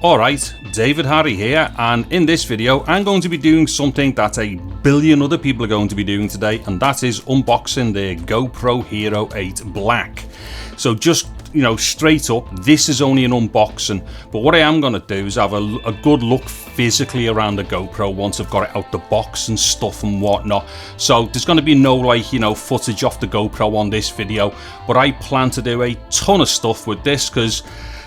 Alright, David Harry here, and in this video I'm going to be doing something that a billion other people are going to be doing today, and that is unboxing the GoPro Hero 8 Black. So just, straight up, this is only an unboxing, but what I am going to do is have a good look physically around the GoPro once I've got it out the box and stuff and whatnot. So there's going to be no footage off the GoPro on this video, but I plan to do a ton of stuff with this because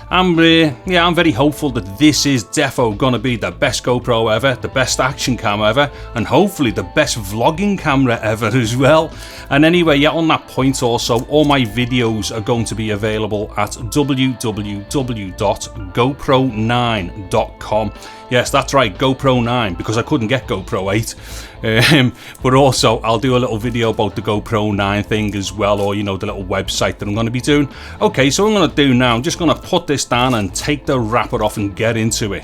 I'm very hopeful that this is defo gonna be the best GoPro ever, the best action cam ever, and hopefully the best vlogging camera ever as well. And anyway, on that point also, all my videos are going to be available at www.gopro9.com. Yes, that's right, GoPro 9, because I couldn't get GoPro 8. But also, I'll do a little video about the GoPro 9 thing as well, or the little website that I'm going to be doing. Okay, so what I'm going to do now, I'm just going to put this down and take the wrapper off and get into it.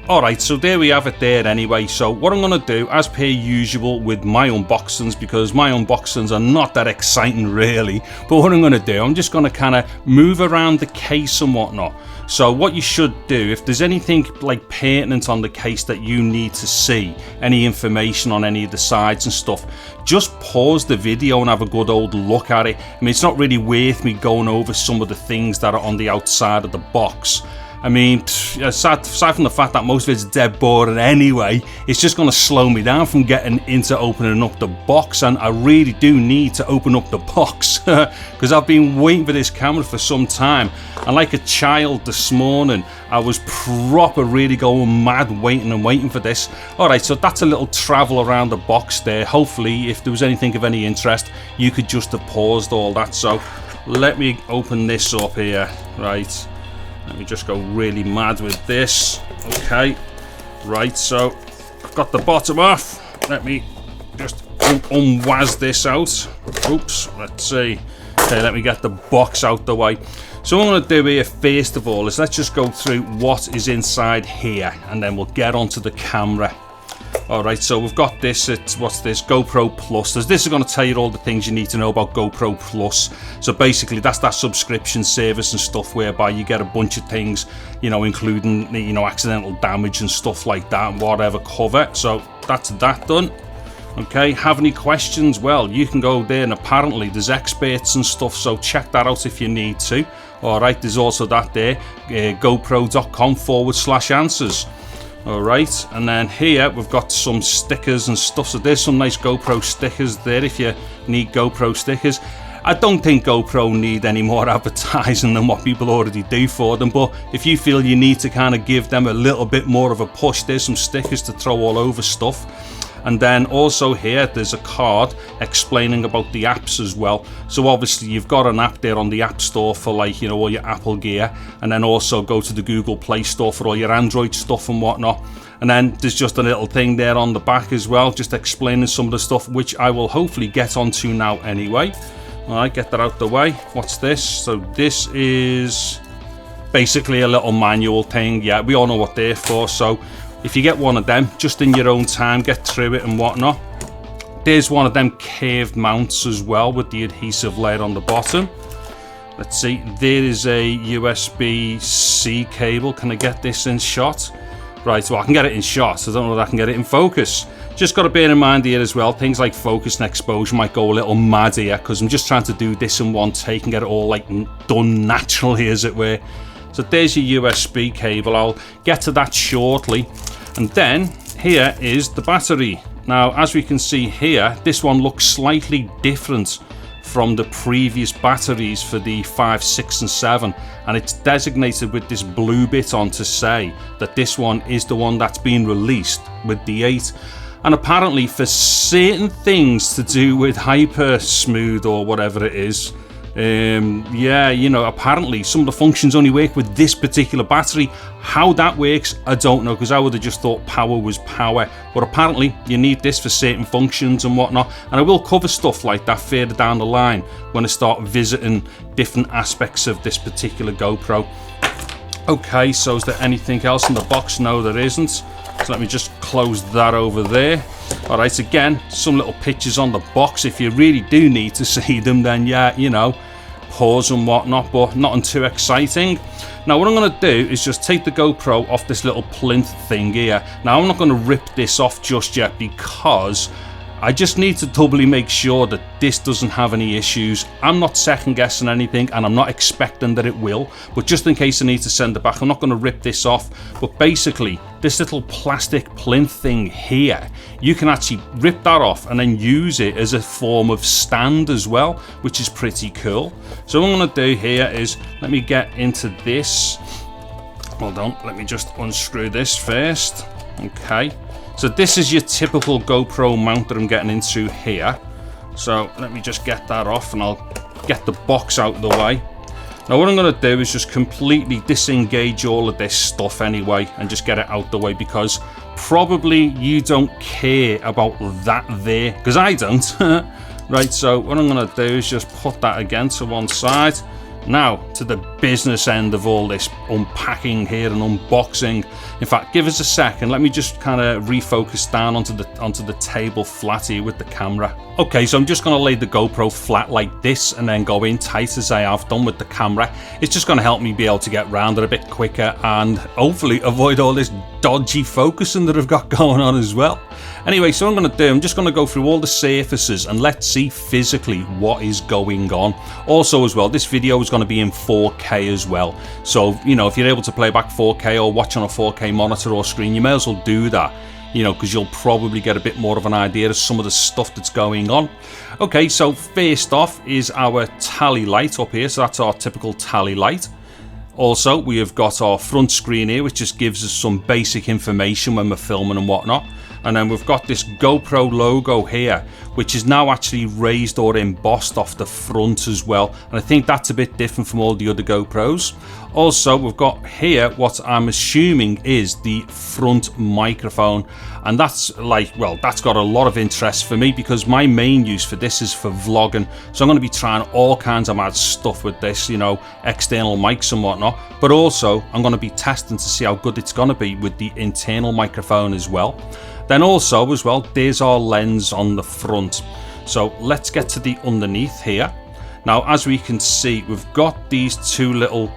Alright, so there we have it there anyway. So what I'm going to do, as per usual with my unboxings, because my unboxings are not that exciting really, but what I'm going to do, I'm just going to kind of move around the case and whatnot. So what you should do, if there's anything like pertinent on the case that you need to see, any information on any of the sides and stuff, just pause the video and have a good old look at it. I mean, it's not really worth me going over some of the things that are on the outside of the box. I mean, aside from the fact that most of it's dead boring anyway, it's just going to slow me down from getting into opening up the box, and I really do need to open up the box because I've been waiting for this camera for some time, and like a child this morning, I was proper really going mad waiting for this. Alright, so that's a little travel around the box there. Hopefully, if there was anything of any interest, you could just have paused all that. So let me open this up here, right. Let me just go really mad with this. Okay, right, so I've got the bottom off. Let me just unwaz this out. Oops, let's see. Okay, let me get the box out the way. So what I'm going to do here first of all is let's just go through what is inside here, and then we'll get onto the camera. Alright, so we've got this, what's this, GoPro Plus. This is going to tell you all the things you need to know about GoPro Plus. So basically that's that subscription service and stuff whereby you get a bunch of things, including, accidental damage and stuff like that and whatever cover. So that's that done. Okay, have any questions? Well, you can go there, and apparently there's experts and stuff, so check that out if you need to. Alright, there's also that there, gopro.com/answers. Alright, and then here we've got some stickers and stuff, so there's some nice GoPro stickers there if you need GoPro stickers. I don't think GoPro need any more advertising than what people already do for them, but if you feel you need to kind of give them a little bit more of a push, there's some stickers to throw all over stuff. And then also here there's a card explaining about the apps as well. So obviously you've got an app there on the App Store for all your Apple gear, and then also go to the Google Play Store for all your Android stuff and whatnot. And then there's just a little thing there on the back as well, just explaining some of the stuff, which I will hopefully get onto now anyway. Alright, get that out the way. What's this? So this is basically a little manual thing. Yeah, we all know what they're for. So if you get one of them, just in your own time, get through it and whatnot. There's one of them curved mounts as well with the adhesive layer on the bottom. Let's see, there is a USB-C cable. Can I get this in shot? Right, well I can get it in shot, I don't know if I can get it in focus. Just got to bear in mind here as well, things like focus and exposure might go a little mad here, because I'm just trying to do this in one take and get it all done naturally, as it were. So there's your USB cable. I'll get to that shortly. And then here is the battery. Now, as we can see here, this one looks slightly different from the previous batteries for the 5, 6 and 7, and it's designated with this blue bit on to say that this one is the one that's been released with the 8. And apparently for certain things to do with hyper smooth or whatever it is, apparently some of the functions only work with this particular battery. How that works, I don't know, because I would have just thought power was power, but apparently you need this for certain functions and whatnot. And I will cover stuff like that further down the line when I start visiting different aspects of this particular GoPro. Okay, so is there anything else in the box? No, there isn't. So let me just close that over there. Alright, again, some little pictures on the box. If you really do need to see them, then yeah, pause and whatnot, but nothing too exciting. Now what I'm going to do is just take the GoPro off this little plinth thing here. Now I'm not going to rip this off just yet because I just need to doubly make sure that this doesn't have any issues. I'm not second guessing anything and I'm not expecting that it will, but just in case I need to send it back, I'm not going to rip this off. But basically this little plastic plinth thing here, you can actually rip that off and then use it as a form of stand as well, which is pretty cool. So what I'm going to do here is, let me get into this. Hold on, let me just unscrew this first. Okay. So this is your typical GoPro mount that I'm getting into here. So let me just get that off and I'll get the box out of the way. Now what I'm going to do is just completely disengage all of this stuff anyway and just get it out the way, because probably you don't care about that there, because I don't. Right, so what I'm going to do is just put that again to one side. Now to the business end of all this unpacking here and unboxing. In fact, give us a second, let me just kind of refocus down onto the table flat here with the camera. Okay, so I'm just going to lay the GoPro flat like this and then go in tight as I have done with the camera. It's just going to help me be able to get round it a bit quicker and hopefully avoid all this dodgy focusing that I've got going on as well. Anyway, so what I'm just going to go through all the surfaces and let's see physically what is going on. Also as well, this video is going to be in 4K as well. So, you know, if you're able to play back 4K or watch on a 4K monitor or screen, you may as well do that. You know, because you'll probably get a bit more of an idea of some of the stuff that's going on. Okay, so first off is our tally light up here. So that's our typical tally light. Also, we have got our front screen here, which just gives us some basic information when we're filming and whatnot. And then we've got this GoPro logo here, which is now actually raised or embossed off the front as well. And I think that's a bit different from all the other GoPros. Also, we've got here what I'm assuming is the front microphone. And that's like, well, that's got a lot of interest for me because my main use for this is for vlogging. So I'm going to be trying all kinds of mad stuff with this, you know, external mics and whatnot. But also, I'm going to be testing to see how good it's going to be with the internal microphone as well. Then also as well, there's our lens on the front. So let's get to the underneath here. Now, as we can see, we've got these two little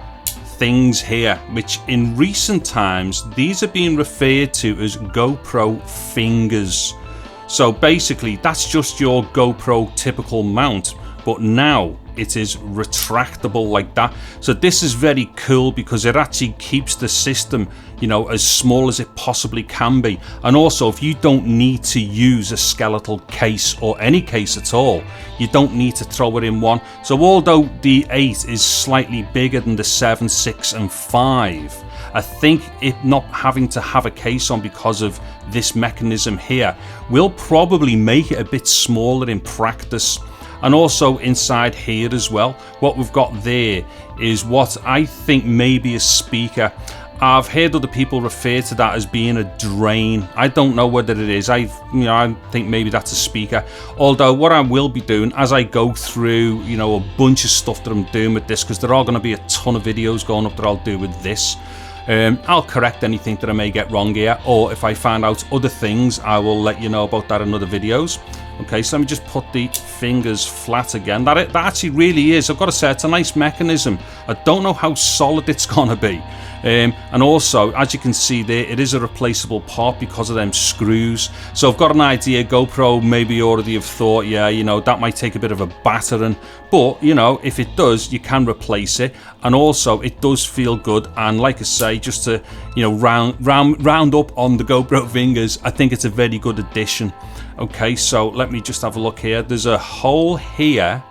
things here, which in recent times, these are being referred to as GoPro Fingers. So basically, that's just your GoPro typical mount, but now it is retractable like that. So this is very cool because it actually keeps the system, you know, as small as it possibly can be. And also, if you don't need to use a skeletal case or any case at all, you don't need to throw it in one. So although the 8 is slightly bigger than the 7, 6 and 5, I think it not having to have a case on because of this mechanism here will probably make it a bit smaller in practice. And also inside here as well, what we've got there is what I think may be a speaker. I've heard other people refer to that as being a drain. I don't know whether it is. I think maybe that's a speaker. Although what I will be doing as I go through, you know, a bunch of stuff that I'm doing with this, because there are going to be a ton of videos going up that I'll do with this. I'll correct anything that I may get wrong here, or if I find out other things, I will let you know about that in other videos. Okay, so let me just put the fingers flat again. That actually really is, I've got to say, it's a nice mechanism. I don't know how solid it's gonna be. And also, as you can see there, it is a replaceable part because of them screws. So I've got an idea, GoPro maybe already have thought, yeah, you know, that might take a bit of a battering, but you know, if it does, you can replace it. And also, it does feel good. And like I say, just to, you know, round up on the GoPro Fingers, I think it's a very good addition. Okay, so let me just have a look here. There's a hole here.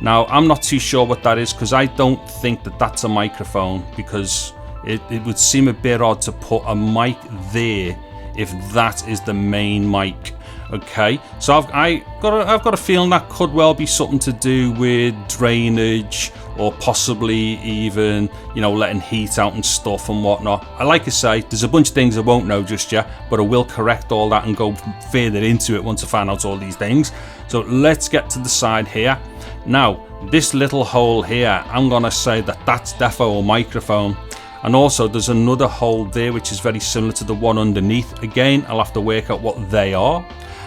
Now, I'm not too sure what that is because I don't think that that's a microphone, because it would seem a bit odd to put a mic there if that is the main mic. Okay, so I've got a feeling that could well be something to do with drainage, or possibly even, you know, letting heat out and stuff and whatnot. Like I say, there's a bunch of things I won't know just yet, but I will correct all that and go further into it once I find out all these things. So let's get to the side here. Now, this little hole here, I'm gonna say that that's defo a microphone. And also there's another hole there which is very similar to the one underneath. Again, I'll have to work out what they are.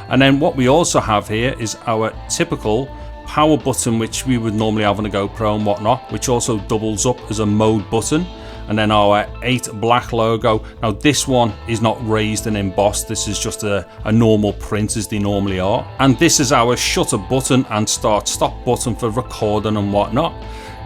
And then what we also have here is our typical power button, which we would normally have on a GoPro and whatnot, which also doubles up as a mode button. And then our 8 black logo. Now this one is not raised and embossed, this is just a normal print as they normally are. And this is our shutter button and start stop button for recording and whatnot.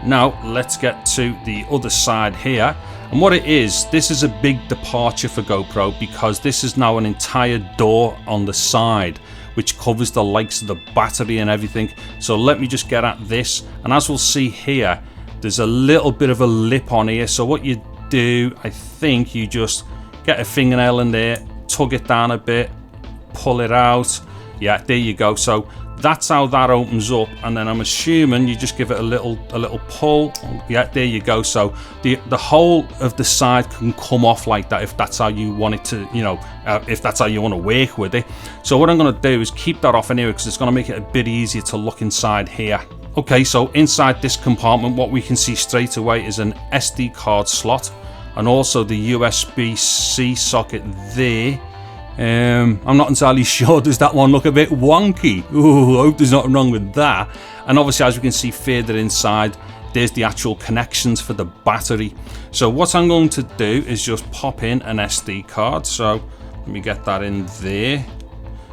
Now let's get to the other side here. And what it is, this is a big departure for GoPro because this is now an entire door on the side which covers the likes of the battery and everything. So let me just get at this, and as we'll see here, there's a little bit of a lip on here. So what you do, I think you just get a fingernail in there, tug it down a bit, pull it out. Yeah, there you go. So that's how that opens up, and then I'm assuming you just give it a little pull. Yeah, there you go. So the whole of the side can come off like that if that's how you want it to, you know, if that's how you want to work with it. So what I'm going to do is keep that off anyway because it's going to make it a bit easier to look inside here. Okay, so inside this compartment, what we can see straight away is an SD card slot and also the USB-C socket there. I'm not entirely sure, does that one look a bit wonky? Ooh, I hope there's nothing wrong with that. And obviously, as we can see further inside, there's the actual connections for the battery. So what I'm going to do is just pop in an SD card. So let me get that in there.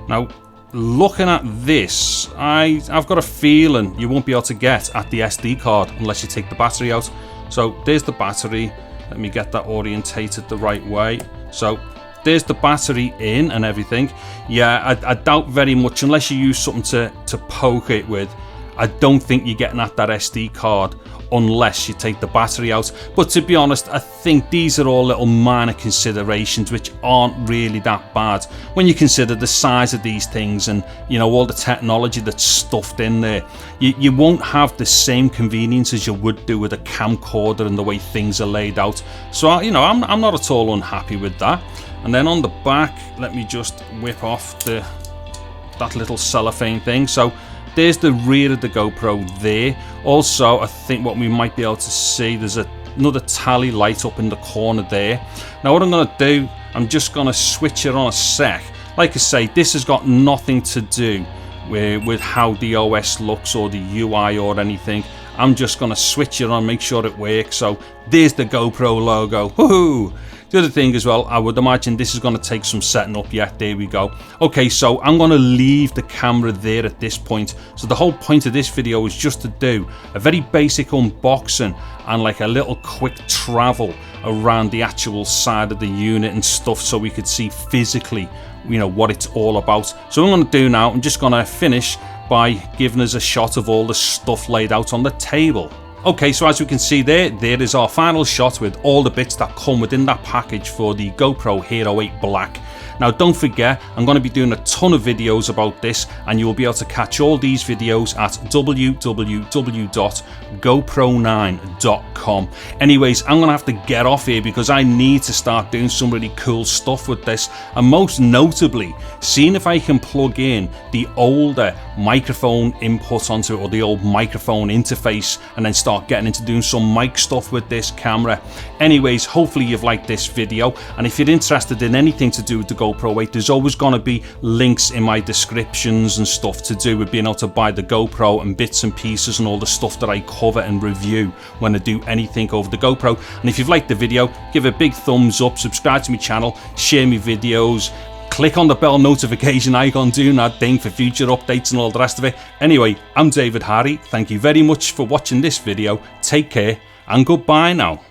Now, looking at this, I've got a feeling you won't be able to get at the SD card unless you take the battery out. So there's the battery. Let me get that orientated the right way. So there's the battery in and everything. Yeah, I doubt very much, unless you use something to poke it with, I don't think you're getting at that SD card unless you take the battery out. But to be honest, I think these are all little minor considerations which aren't really that bad when you consider the size of these things and, you know, all the technology that's stuffed in there. You won't have the same convenience as you would do with a camcorder and the way things are laid out. So, you know, I'm not at all unhappy with that. And then on the back, let me just whip off that little cellophane thing. So there's the rear of the GoPro there. Also, I think what we might be able to see, there's another tally light up in the corner there. Now what I'm going to do, I'm just going to switch it on a sec. Like I say, this has got nothing to do with how the OS looks or the UI or anything. I'm just going to switch it on, make sure it works. So there's the GoPro logo. Woohoo! The other thing as well, I would imagine this is going to take some setting up. Yeah, there we go. Okay, so I'm going to leave the camera there at this point. So the whole point of this video is just to do a very basic unboxing and like a little quick travel around the actual side of the unit and stuff so we could see physically, you know, what it's all about. So what I'm going to do now, I'm just going to finish by giving us a shot of all the stuff laid out on the table. Okay, so as we can see there is our final shot with all the bits that come within that package for the GoPro Hero 8 Black. Now don't forget, I'm going to be doing a ton of videos about this, and you will be able to catch all these videos at www.gopro9.com. Anyways, I'm going to have to get off here because I need to start doing some really cool stuff with this, and most notably, seeing if I can plug in the older microphone input onto it, or the old microphone interface, and then start getting into doing some mic stuff with this camera. Anyways, hopefully you've liked this video, and if you're interested in anything to do with the GoPro 8, there's always going to be links in my descriptions and stuff to do with being able to buy the GoPro and bits and pieces and all the stuff that I cover and review when I do anything over the GoPro. And if you've liked the video, give a big thumbs up, subscribe to my channel, share my videos, click on the bell notification icon, doing that thing for future updates and all the rest of it. Anyway, I'm David Harry. Thank you very much for watching this video. Take care and goodbye now.